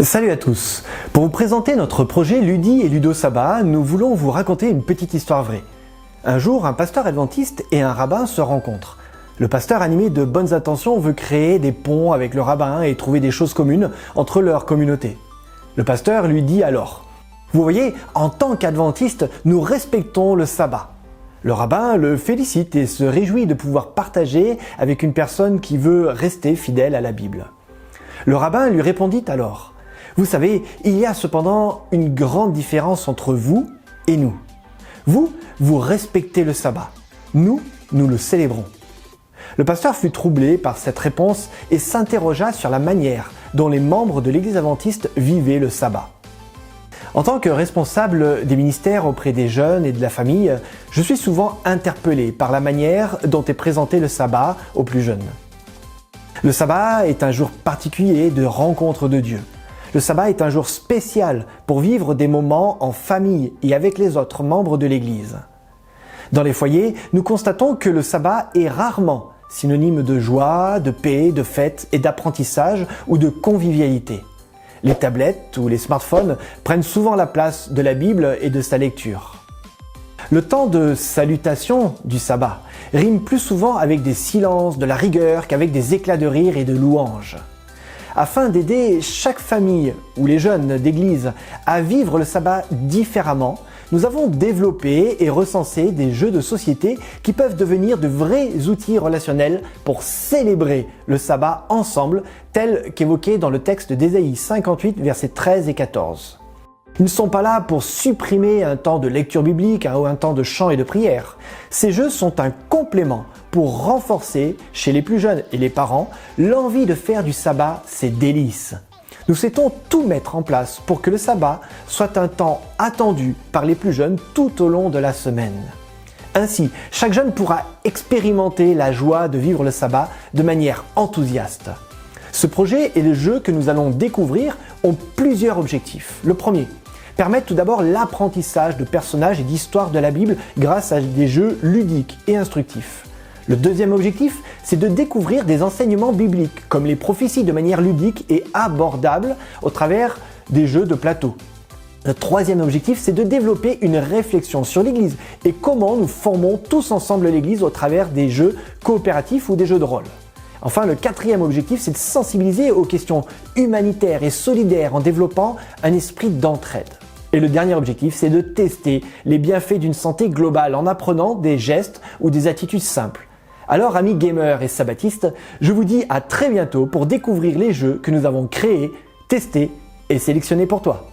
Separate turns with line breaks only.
Salut à tous. Pour vous présenter notre projet Ludi et Ludo Sabbat, nous voulons vous raconter une petite histoire vraie. Un jour, un pasteur adventiste et un rabbin se rencontrent. Le pasteur, animé de bonnes intentions, veut créer des ponts avec le rabbin et trouver des choses communes entre leur communauté. Le pasteur lui dit alors: « Vous voyez, en tant qu'adventiste, nous respectons le sabbat. » Le rabbin le félicite et se réjouit de pouvoir partager avec une personne qui veut rester fidèle à la Bible. Le rabbin lui répondit alors: « Vous savez, il y a cependant une grande différence entre vous et nous. Vous, vous respectez le sabbat. Nous, nous le célébrons. » Le pasteur fut troublé par cette réponse et s'interrogea sur la manière dont les membres de l'Église adventiste vivaient le sabbat. En tant que responsable des ministères auprès des jeunes et de la famille, je suis souvent interpellé par la manière dont est présenté le sabbat aux plus jeunes. Le sabbat est un jour particulier de rencontre de Dieu. Le sabbat est un jour spécial pour vivre des moments en famille et avec les autres membres de l'Église. Dans les foyers, nous constatons que le sabbat est rarement synonyme de joie, de paix, de fête et d'apprentissage ou de convivialité. Les tablettes ou les smartphones prennent souvent la place de la Bible et de sa lecture. Le temps de salutation du sabbat rime plus souvent avec des silences, de la rigueur qu'avec des éclats de rire et de louanges. Afin d'aider chaque famille ou les jeunes d'église à vivre le sabbat différemment, nous avons développé et recensé des jeux de société qui peuvent devenir de vrais outils relationnels pour célébrer le sabbat ensemble, tel qu'évoqué dans le texte d'Ésaïe 58, versets 13 et 14. Ils ne sont pas là pour supprimer un temps de lecture biblique ou un temps de chant et de prière. Ces jeux sont un complément pour renforcer, chez les plus jeunes et les parents, l'envie de faire du sabbat ses délices. Nous souhaitons tout mettre en place pour que le sabbat soit un temps attendu par les plus jeunes tout au long de la semaine. Ainsi, chaque jeune pourra expérimenter la joie de vivre le sabbat de manière enthousiaste. Ce projet et les jeux que nous allons découvrir ont plusieurs objectifs. Le premier, permettre tout d'abord l'apprentissage de personnages et d'histoires de la Bible grâce à des jeux ludiques et instructifs. Le deuxième objectif, c'est de découvrir des enseignements bibliques, comme les prophéties de manière ludique et abordable au travers des jeux de plateau. Le troisième objectif, c'est de développer une réflexion sur l'Église et comment nous formons tous ensemble l'Église au travers des jeux coopératifs ou des jeux de rôle. Enfin, le quatrième objectif, c'est de sensibiliser aux questions humanitaires et solidaires en développant un esprit d'entraide. Et le dernier objectif, c'est de tester les bienfaits d'une santé globale en apprenant des gestes ou des attitudes simples. Alors, amis gamers et sabbatistes, je vous dis à très bientôt pour découvrir les jeux que nous avons créés, testés et sélectionnés pour toi.